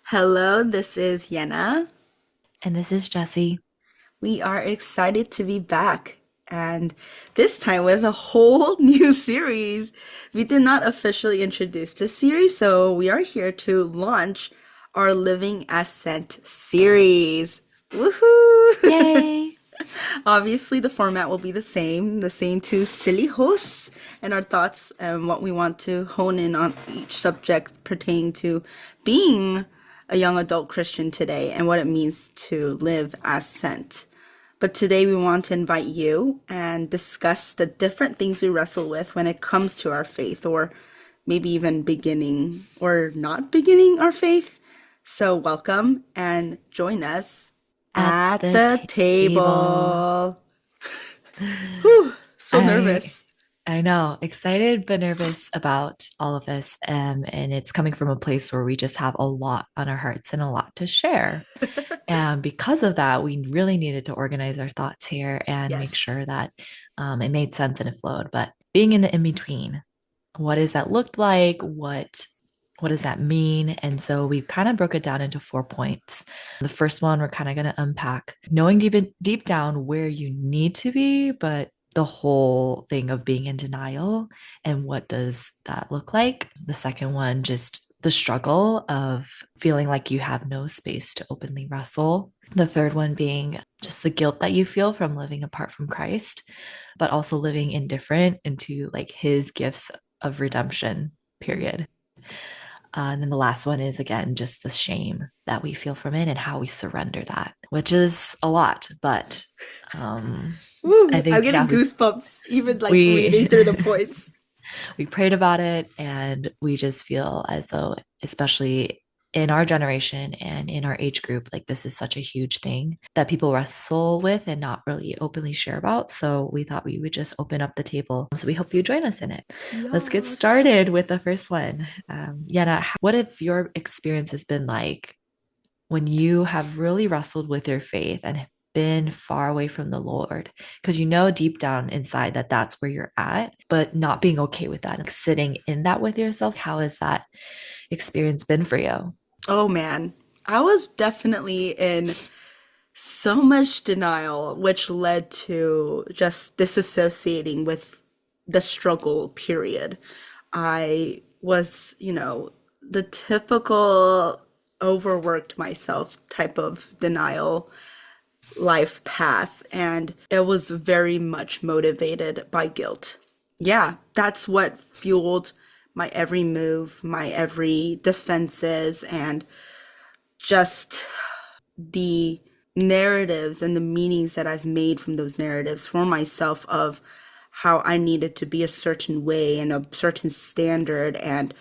Hello, this is Yehna. And this is Jessie. We are excited to be back, and this time with a whole new series. We did not officially introduce this series, so we are here to launch our Living as Sent series. Woohoo! Yay! Obviously, the format will be the same two silly hosts and our thoughts and what we want to hone in on each subject pertaining to being a young adult Christian today and what it means to live as sent. But today we want to invite you and discuss the different things we wrestle with when it comes to our faith, or maybe even beginning or not beginning our faith. So, welcome and join us At at the the table. table. Whew, so I nervous. I know, excited but nervous about all of this. And it's coming from a place where we just have a lot on our hearts and a lot to share. And because of that, we really needed to organize our thoughts here and make Yes. sure that it made sense and it flowed. But being in the in between, what does that look like? What does that mean? And so we kind of broke it down into 4 points. The first one, we're kind of going to unpack knowing deep down where you need to be, but the whole thing of being in denial and what does that look like? The second one, just the struggle of feeling like you have no space to openly wrestle. The third one being just the guilt that you feel from living apart from Christ, but also living indifferent into like his gifts of redemption, period. And then the last one is again just the shame that we feel from it and how we surrender that, which is a lot. But um, I Woo, I'm think getting yeah, goosebumps even like reading we through the points. we prayed about it, and we just feel as though, especially in our generation and in our age group, like this is such a huge thing that people wrestle with and not really openly share about. So we thought we would just open up the table. So we hope you join us in it. Let's get Yes. started with the first one. Yana, what have your experiences been like when you have really wrestled with your faith and have been far away from the Lord? Because you know deep down inside that that's where you're at, but not being okay with that, like sitting in that with yourself. How has that experience been for you? Oh man, I was definitely in so much denial, which led to just disassociating with the struggle period. I was, the typical overworked myself type of denial life path, and it was very much motivated by guilt. Yeah, that's what fueled my every move, my every defenses, and just the narratives and the meanings that I've made from those narratives for myself of how I needed to be a certain way and a certain standard and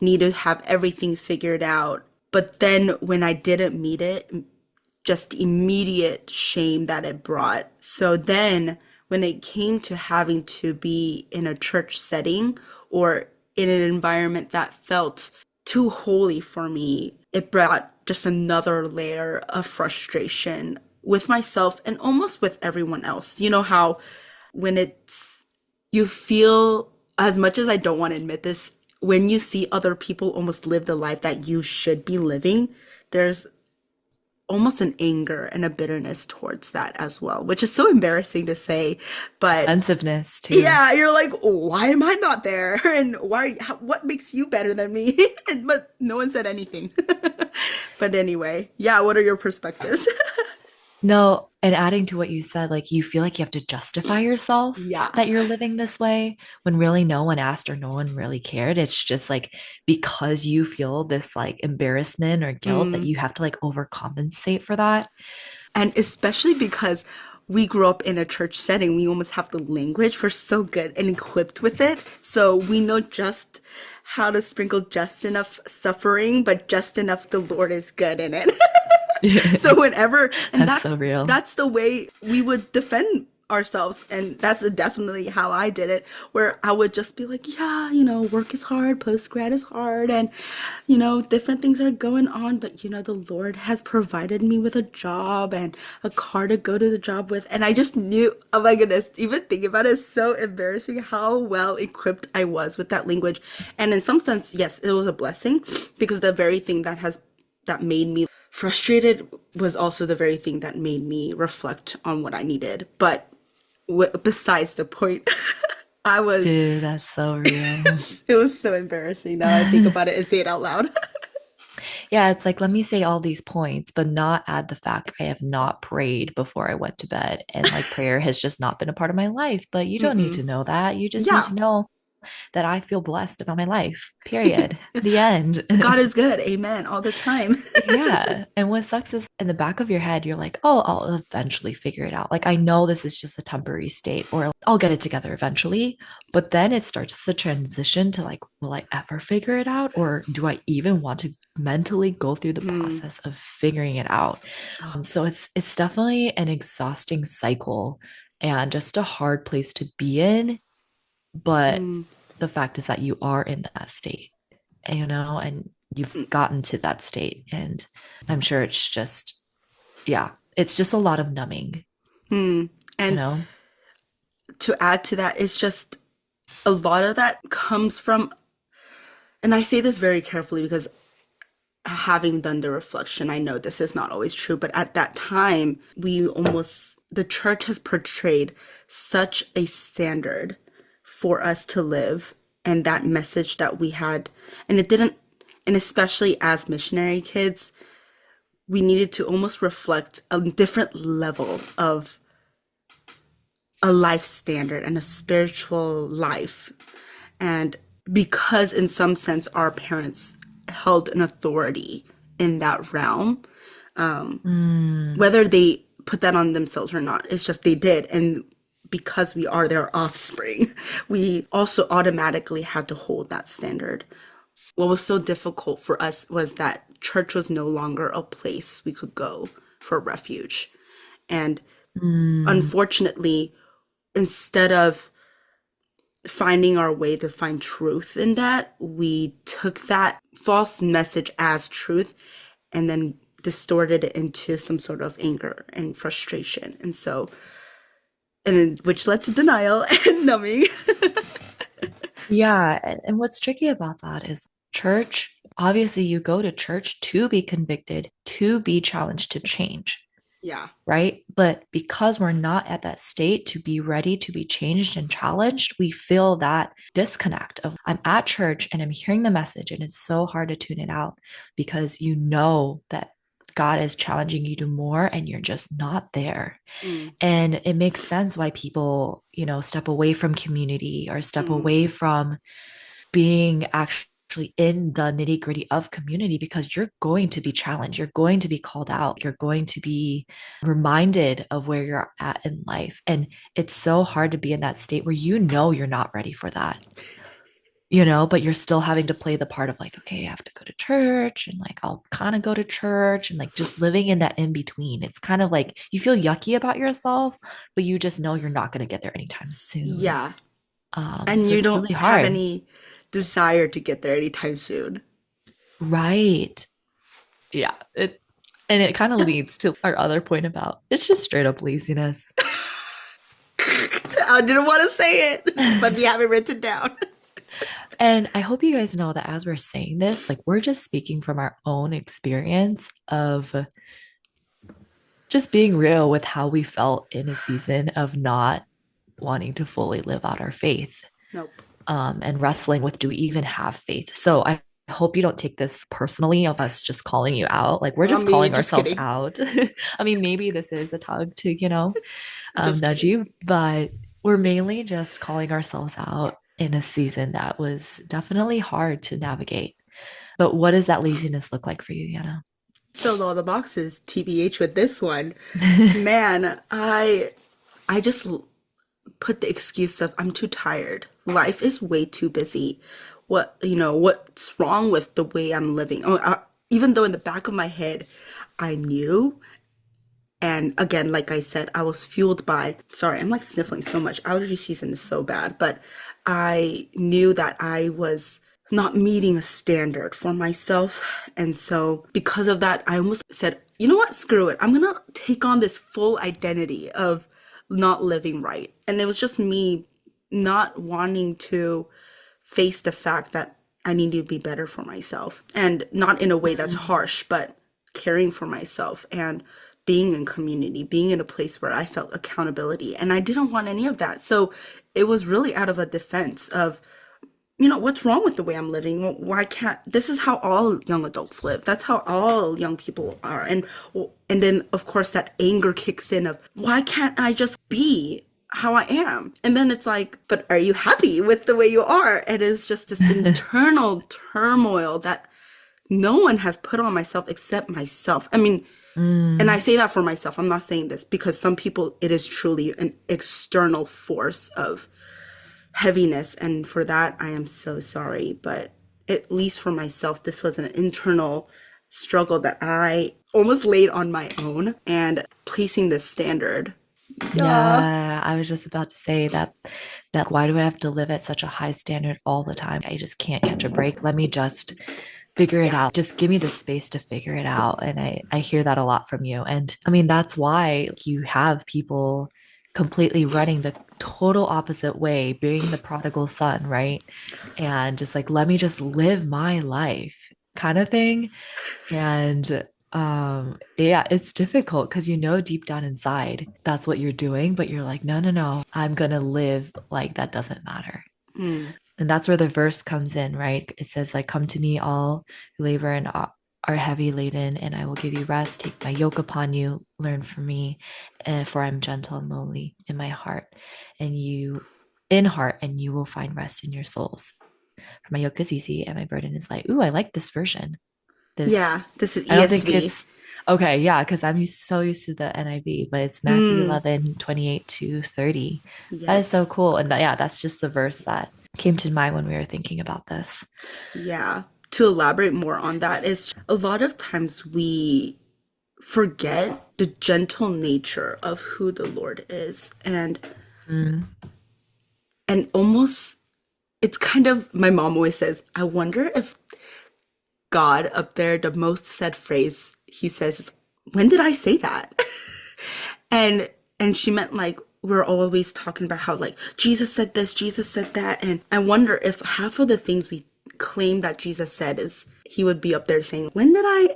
need to have everything figured out. But then when I didn't meet it, just immediate shame that it brought. So then when it came to having to be in a church setting or in an environment that felt too holy for me, it brought just another layer of frustration with myself and almost with everyone else. You know how when it's, you feel, as much as I don't want to admit this, when you see other people almost live the life that you should be living, there's almost an anger and a bitterness towards that as well, which is so embarrassing to say. But Defensiveness too. yeah, you're like, why am I not there? And what makes you better than me? But no one said anything. But anyway, yeah, what are your perspectives? No, and adding to what you said, like you feel like you have to justify yourself Yeah. that you're living this way when really no one asked or no one really cared. It's just like because you feel this like embarrassment or guilt that Mm. you have to like overcompensate for that. And especially because we grew up in a church setting, we almost have the language. We're so good and equipped with it. So we know just how to sprinkle just enough suffering, but just enough the Lord is good in it. So whenever, and That's that's so real. that's the way we would defend ourselves, and that's definitely how I did it, where I would just be like, yeah, work is hard, post grad is hard, and different things are going on, but the Lord has provided me with a job and a car to go to the job with, and I just knew, oh my goodness, even thinking about it is so embarrassing how well equipped I was with that language. And in some sense, yes, it was a blessing, because the very thing that has that made me frustrated was also the very thing that made me reflect on what I needed. But besides the point, I was, Dude, that's so real. it was so embarrassing now I think about it and say it out loud. Yeah, it's like, let me say all these points, but not add the fact I have not prayed before I went to bed. And like prayer has just not been a part of my life. But you don't need Mm-mm. to know that. You just need Yeah, to know that I feel blessed about my life, period. The end. God is good. Amen. All the time. Yeah. And what sucks is in the back of your head, you're like, oh, I'll eventually figure it out. Like, I know this is just a temporary state, or I'll get it together eventually. But then it starts the transition to like, will I ever figure it out? Or do I even want to mentally go through the Hmm. process of figuring it out? So it's definitely an exhausting cycle and just a hard place to be in. But Mm. the fact is that you are in that state, and you've gotten to that state. And I'm sure it's just, yeah, it's just a lot of numbing, Hmm. you And know? to add to that, it's just a lot of that comes from, and I say this very carefully because having done the reflection, I know this is not always true, but at that time, the church has portrayed such a standard for us to live, and that message that we had, and it didn't, and especially as missionary kids, we needed to almost reflect a different level of a life standard and a spiritual life. And because, in some sense, our parents held an authority in that realm, Mm, whether they put that on themselves or not, it's just they did. And because we are their offspring, we also automatically had to hold that standard. What was so difficult for us was that church was no longer a place we could go for refuge. And mm, unfortunately, instead of finding our way to find truth in that, we took that false message as truth and then distorted it into some sort of anger and frustration. And so, and which led to denial and numbing. yeah. And what's tricky about that is church, obviously, you go to church to be convicted, to be challenged to change. Yeah. Right? But because we're not at that state to be ready to be changed and challenged, we feel that disconnect of I'm at church and I'm hearing the message, and it's so hard to tune it out because you know that God is challenging you to more and you're just not there. Mm, And it makes sense why people, step away from community or step mm, away from being actually in the nitty gritty of community, because you're going to be challenged. You're going to be called out. You're going to be reminded of where you're at in life. And it's so hard to be in that state where you're not ready for that, but you're still having to play the part of like, okay, I have to go to church and like I'll kind of go to church and like just living in that in between. It's kind of like you feel yucky about yourself, but you just know you're not going to get there anytime soon. yeah. And So you it's don't really have hard. any desire to get there anytime soon. Right. Yeah. It kind of leads to our other point about it's just straight up laziness. I didn't want to say it, but we have it written down. And I hope you guys know that as we're saying this, like we're just speaking from our own experience of just being real with how we felt in a season of not wanting to fully live out our faith, Nope. and wrestling with, do we even have faith? So I hope you don't take this personally of us just calling you out. Like we're I just mean, calling just ourselves kidding. out. I mean, maybe this is a tug to, Just nudge kidding. you, but we're mainly just calling ourselves out in a season that was definitely hard to navigate. But what does that laziness look like for you, Yana? Filled all the boxes, TBH with this one. Man, I just put the excuse of I'm too tired. Life is way too busy. What's wrong with the way I'm living? Even though in the back of my head, I knew. And again, like I said, I was fueled by, sorry, I'm like sniffling so much. Allergy season is so bad, but I knew that I was not meeting a standard for myself. And so because of that, I almost said, you know what? Screw it. I'm going to take on this full identity of not living right. And it was just me not wanting to face the fact that I need to be better for myself. And not in a way that's Mm. harsh, but caring for myself and being in community, being in a place where I felt accountability. And I didn't want any of that. So it was really out of a defense of, what's wrong with the way I'm living? Why can't this is how all young adults live. That's how all young people are. And then of course that anger kicks in of why can't I just be how I am? And then it's like, but are you happy with the way you are? It is just this internal turmoil that no one has put on myself except myself. I mean, and I Mm. say that for myself. I'm not saying this because some people it is truly an external force of heaviness, and for that I am so sorry, but at least for myself this was an internal struggle that I almost laid on my own and placing this standard. Yeah. Yeah, I was just about to say that why do I have to live at such a high standard all the time? I just can't catch a break. Let me just figure it Yeah. out. Just give me the space to figure it out. And I hear that a lot from you. And I mean, that's why you have people completely running the total opposite way, being the prodigal son, right? And just like, let me just live my life kind of thing. And yeah, it's difficult because you know deep down inside that's what you're doing, but you're like, no, no, no, I'm gonna live like that doesn't matter. Mm. And that's where the verse comes in, right? It says, like, come to me, all who labor and are heavy laden, and I will give you rest. Take my yoke upon you, learn from me, for I'm gentle and lowly in my heart, and you in heart, and you will find rest in your souls. For my yoke is easy and my burden is light. Ooh, I like this version. This Yeah, this is I don't think ESV. it's okay, yeah, because so used to the NIV, but it's Matthew Mm. 11:28 to 30. That is so Yes. cool. And yeah, that's just the verse that came to mind when we were thinking about this. Yeah, to elaborate more on that is a lot of times we forget the gentle nature of who the Lord is, Mm. and almost it's kind of my mom always says, I wonder if God up there, the most said phrase he says is, when did I say that? and and she meant like we're always talking about how like Jesus said this, Jesus said that, and I wonder if half of the things we claim that Jesus said is he would be up there saying, when did I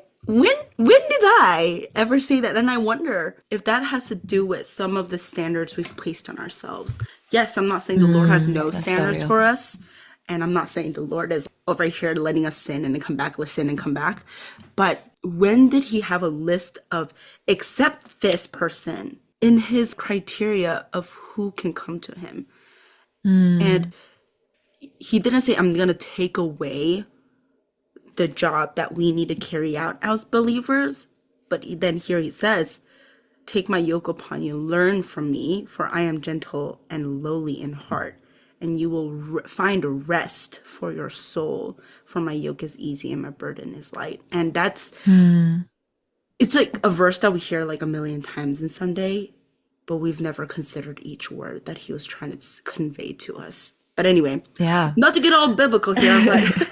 ever say that? And I wonder if that has to do with some of the standards we've placed on ourselves. Yes, I'm not saying the Lord has Mm, no that's so standards real. for us. And I'm not saying the Lord is over here letting us sin and then come back, listen and come back. But when did he have a list of except this person in his criteria of who can come to him? And Mm. he didn't say, I'm going to take away the job that we need to carry out as believers. But then here he says, take my yoke upon you, learn from me, for I am gentle and lowly in heart, and you will find rest for your soul. For my yoke is easy and my burden is light. And Mm. it's like a verse that we hear like a million times in Sunday, but we've never considered each word that he was trying to convey to us. But anyway, Yeah. not to get all biblical here, but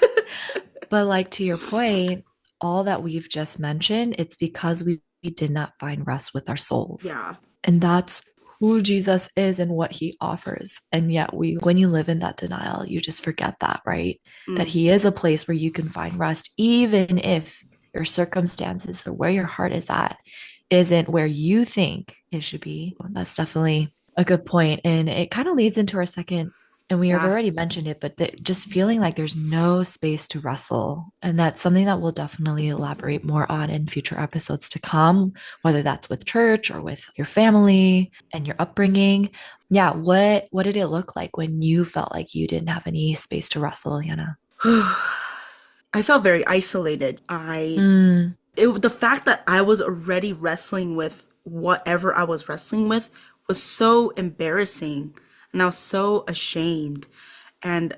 But like to your point, all that we've just mentioned, it's because we did not find rest with our souls. yeah. And that's who Jesus is and what he offers. And yet when you live in that denial, you just forget that, right? That Mm, he is a place where you can find rest, even if your circumstances or where your heart is at isn't where you think it should be. That's definitely a good point. And it kind of leads into our second, and we have yeah. already mentioned it, but just feeling like there's no space to wrestle. And that's something that we'll definitely elaborate more on in future episodes to come, whether that's with church or with your family and your upbringing. Yeah, what did it look like when you felt like you didn't have any space to wrestle, Yana? I felt very isolated. Mm. The fact that I was already wrestling with whatever I was wrestling with was so embarrassing, and I was so ashamed. And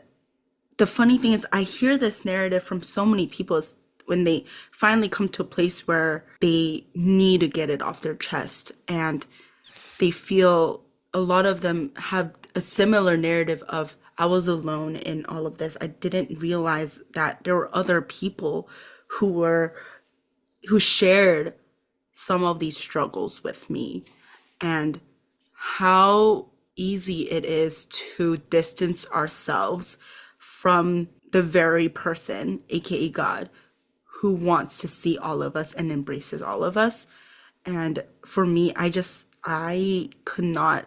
the funny thing is, I hear this narrative from so many people when they finally come to a place where they need to get it off their chest, and they feel a lot of them have a similar narrative of I was alone in all of this. I didn't realize that there were other people who were who shared some of these struggles with me, and how easy it is to distance ourselves from the very person, aka God, who wants to see all of us and embraces all of us. And for me, I could not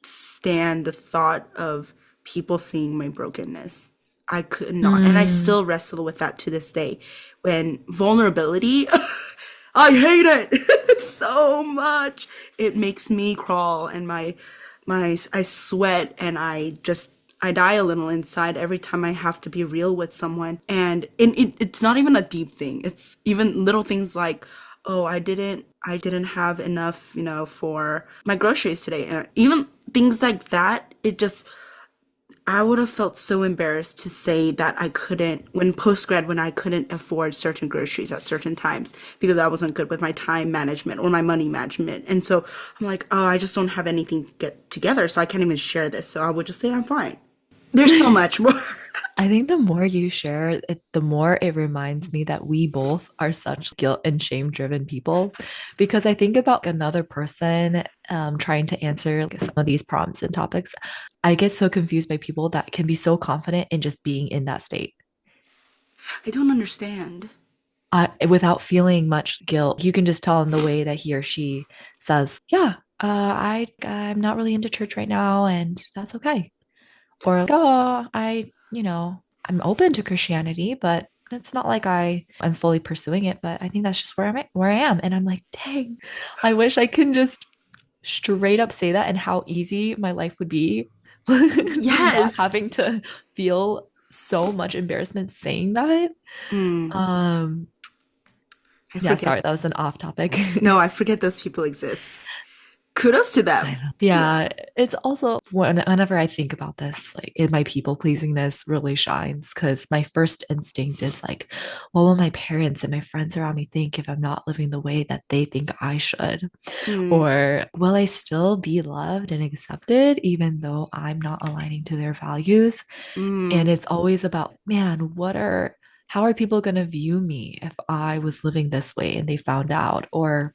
stand the thought of people seeing my brokenness. I could not. And I Mm. still wrestle with that to this day. When vulnerability, I hate it so much. It makes me crawl and I sweat and I die a little inside every time I have to be real with someone. And it's not even a deep thing. It's even little things like, oh, I didn't have enough, for my groceries today. And even things like that, I would have felt so embarrassed to say that I couldn't, when post grad, when I couldn't afford certain groceries at certain times because I wasn't good with my time management or my money management. And so I'm like, oh, I just don't have anything to get together, so I can't even share this. So I would just say I'm fine. There's so much more. I think the more you share it, the more it reminds me that we both are such guilt and shame driven people. Because I think about another person trying to answer like, some of these prompts and topics. I get so confused by people that can be so confident in just being in that state I don't understand. without feeling much guilt. You can just tell in the way that he or she says, "Yeah, I'm not really into church right now, and that's okay." Or, oh, I'm open to Christianity, but it's not like I'm fully pursuing it, but I think that's just where I am. And I'm like, dang, I wish I can just straight up say that and how easy my life would be not Yes. having to feel so much embarrassment saying that. Mm, Um, I yeah, forget. sorry, that was an off topic. No, I forget those people exist. Kudos to I them. know. Yeah, it's also whenever I think about this, like my people pleasingness really shines because my first instinct is like, what will my parents and my friends around me think if I'm not living the way that they think I should? Mm, Or will I still be loved and accepted even though I'm not aligning to their values? And mm, it's always about, man, how are people going to view me if I was living this way and they found out? Or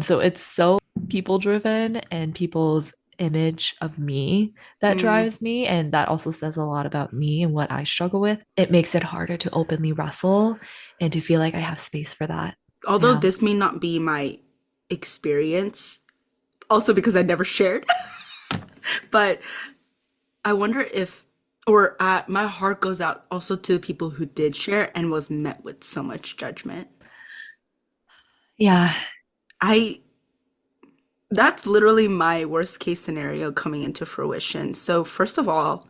so it's so people driven and people's image of me that mm. drives me. And that also says a lot about me and what I struggle with. It makes it harder to openly wrestle and to feel like I have space for that. Although Yeah. this may not be my experience, also because I never shared, but I wonder if, or my heart goes out also to the people who did share and was met with so much judgment. Yeah. I, that's literally my worst case scenario coming into fruition. So, first of all,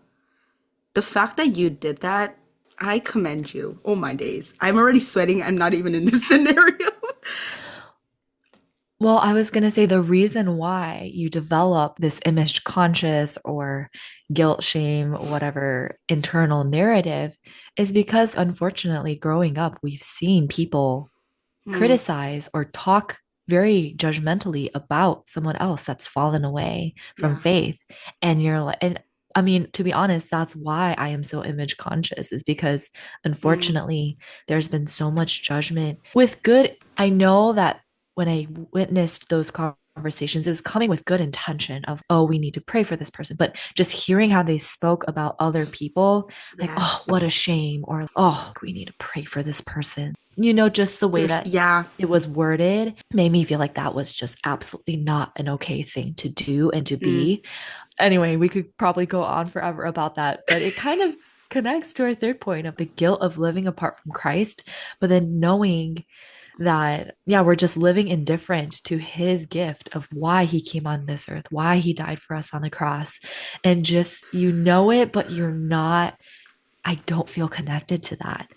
the fact that you did that, I commend you. Oh my days. I'm already sweating. I'm not even in this scenario. Well, I was going to say the reason why you develop this image conscious or guilt, shame, whatever internal narrative is because unfortunately, growing up, we've seen people Mm, criticize or talk very judgmentally about someone else that's fallen away from yeah. faith. And you're like, and I mean, to be honest, that's why I am so image conscious, is because Mm, unfortunately, there's been so much judgment with good. I know that when I witnessed those conversations, it was coming with good intention of, oh, we need to pray for this person. But just hearing how they spoke about other people, like, yeah. oh, what a shame, or oh, we need to pray for this person. Just the way There's, that yeah. it was worded made me feel like that was just absolutely not an okay thing to do and to Mm, be. Anyway, we could probably go on forever about that, but it kind of connects to our third point of the guilt of living apart from Christ, but then knowing that, yeah, we're just living indifferent to his gift of why he came on this earth, why he died for us on the cross. And just, it, but you're not I don't feel connected to that.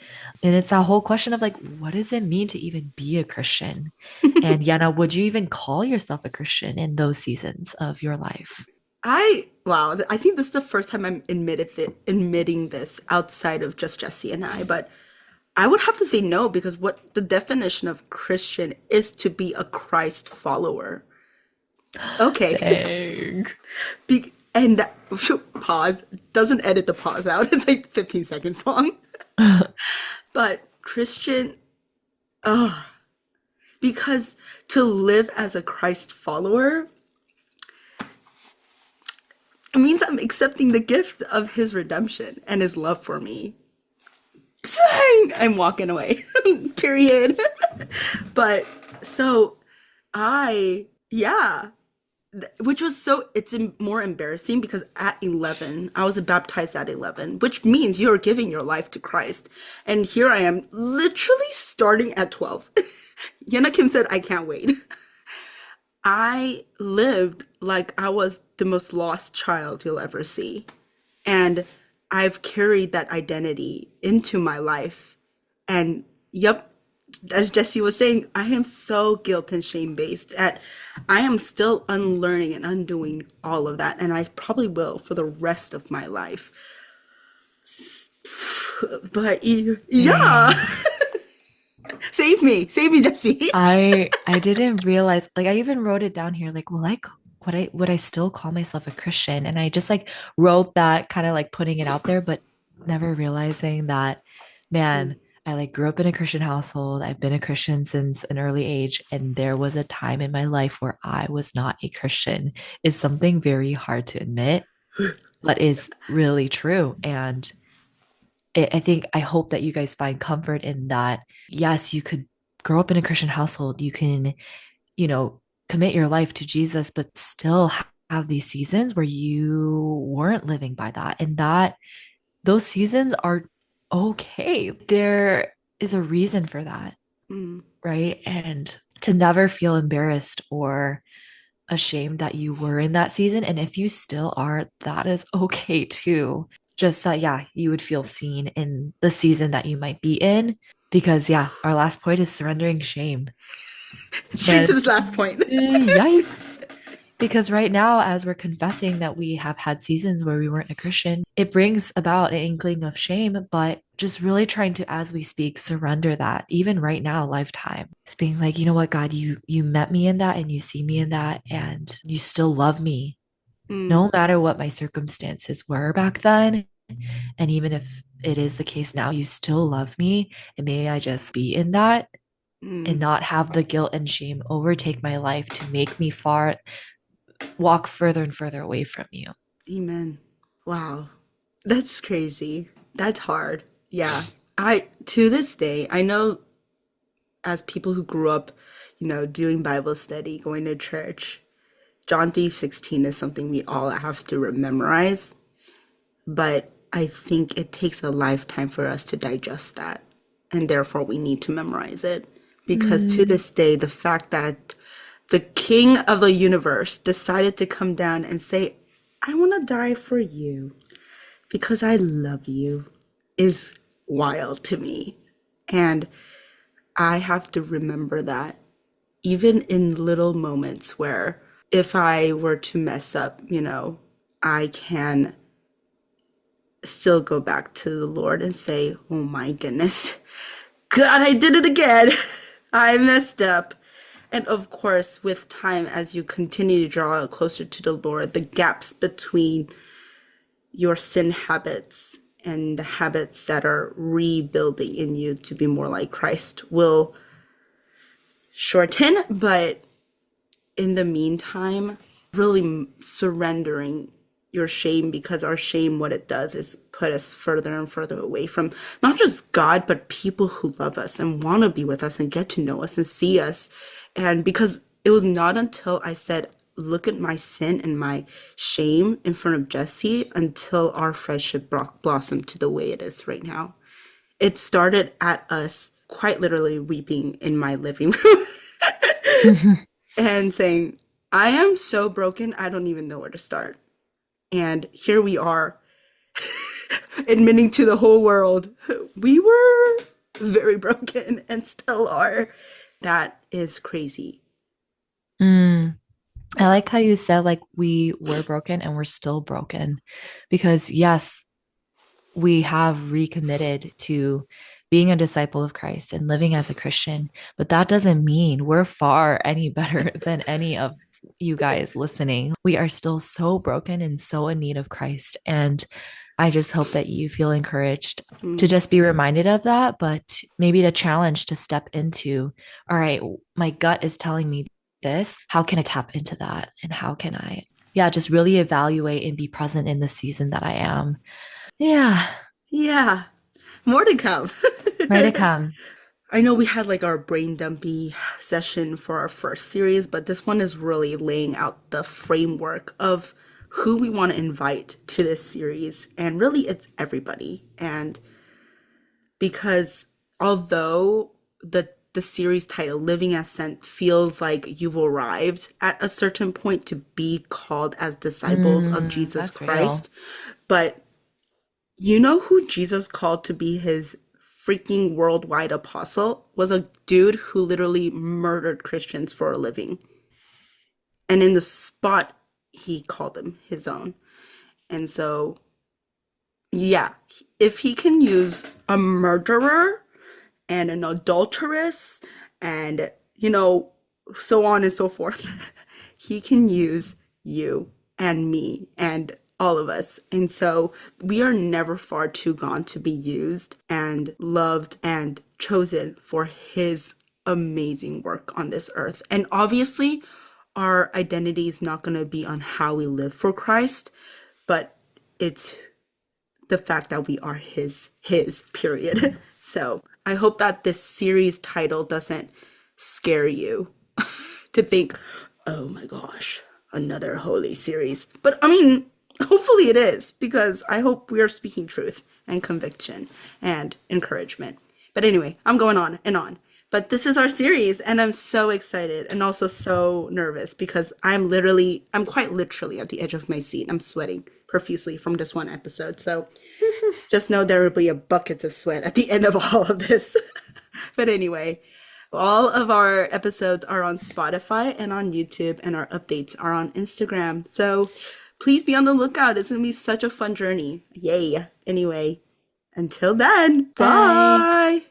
And it's a whole question of like, what does it mean to even be a Christian? And Yana, would you even call yourself a Christian in those seasons of your life? wow, I think this is the first time I'm admitting this outside of just Jesse and I, but I would have to say no because what the definition of Christian is to be a Christ follower. Okay. Dang. And pause, doesn't edit the pause out. It's like 15 seconds long. But Christian, because to live as a Christ follower, it means I'm accepting the gift of his redemption and his love for me. Dang, I'm walking away. Period. But so yeah, which was so it's more embarrassing because at 11 I was baptized at 11, which means you're giving your life to Christ, and here I am literally starting at 12. Yena Kim said I can't wait. I lived like I was the most lost child you'll ever see, and I've carried that identity into my life. And yep, as Jessie was saying, I am so guilt and shame based. At I am still unlearning and undoing all of that, and I probably will for the rest of my life. But yeah, Dang. save me, Jessie. I didn't realize, like I even wrote it down here, like, well, like would I still call myself a Christian? And I just like wrote that kind of like putting it out there, but never realizing that, man, I like grew up in a Christian household. I've been a Christian since an early age, and there was a time in my life where I was not a Christian. Is something very hard to admit, but is really true. And I think I hope that you guys find comfort in that. Yes, you could grow up in a Christian household. You can, you know, commit your life to Jesus, but still have these seasons where you weren't living by that. And that those seasons are okay. There is a reason for that, Mm, right? And to never feel embarrassed or ashamed that you were in that season. And if you still are, that is okay too. Just that, yeah, you would feel seen in the season that you might be in. Because, yeah, our last point is surrendering shame. straight to And this last point. yikes. Because right now, as we're confessing that we have had seasons where we weren't a Christian, it brings about an inkling of shame, but just really trying to, as we speak, surrender that, even right now, lifetime. It's being like, you know what, God, you met me in that and you see me in that, and you still love me, Mm, no matter what my circumstances were back then. And even if it is the case now, you still love me. And may I just be in that and mm, not have the guilt and shame overtake my life to make me far walk further and further away from you. amen. Wow, that's crazy. That's hard. Yeah. I to this day, I know as people who grew up, doing Bible study, going to church, John 3:16 is something we all have to memorize, but I think it takes a lifetime for us to digest that, and therefore we need to memorize it. Because to Mm, this day, the fact that the king of the universe decided to come down and say, I want to die for you because I love you is wild to me. And I have to remember that even in little moments where if I were to mess up, I can still go back to the Lord and say, oh my goodness, God, I did it again. I messed up. And of course, with time, as you continue to draw closer to the Lord, the gaps between your sin habits and the habits that are rebuilding in you to be more like Christ will shorten. But in the meantime, really surrendering your shame, because our shame, what it does is put us further and further away from not just God, but people who love us and want to be with us and get to know us and see us. And because it was not until I said, look at my sin and my shame in front of Jessie until our friendship blossomed to the way it is right now. It started at us quite literally weeping in my living room and saying, I am so broken, I don't even know where to start. And here we are, admitting to the whole world, we were very broken and still are. That is crazy. mm. I Yeah. like how you said, like, we were broken and we're still broken. Because, yes, we have recommitted to being a disciple of Christ and living as a Christian, but that doesn't mean we're far any better than any of you guys listening. We are still so broken and so in need of Christ. And I just hope that you feel encouraged to Mm. just be reminded of that, but maybe the challenge to step into, all right, my gut is telling me this. How can I tap into that? And how can I, yeah, just really evaluate and be present in the season that I am. Yeah. Yeah. More to come. More to come. I know we had like our brain dumpy session for our first series, but this one is really laying out the framework of who we want to invite to this series. And really, it's everybody. And because although the series title Living as Sent feels like you've arrived at a certain point to be called as disciples of Jesus That's real. Christ, but you know who Jesus called to be his freaking worldwide apostle was a dude who literally murdered Christians for a living. And in the spot, he called them his own. And so, yeah, if he can use a murderer and an adulteress and, so on and so forth, he can use you and me and all of us. And so we are never far too gone to be used and loved and chosen for his amazing work on this earth. And obviously, our identity is not going to be on how we live for Christ, but it's the fact that we are his period. So I hope that this series title doesn't scare you to think, oh my gosh, another holy series. But I mean, hopefully it is, because I hope we are speaking truth and conviction and encouragement. But anyway, I'm going on and on. But this is our series, and I'm so excited and also so nervous because I'm quite literally at the edge of my seat. I'm sweating profusely from just one episode. So just know there will be a buckets of sweat at the end of all of this. But anyway, all of our episodes are on Spotify and on YouTube, and our updates are on Instagram. So please be on the lookout. It's going to be such a fun journey. Yay. Anyway, until then, Bye. bye.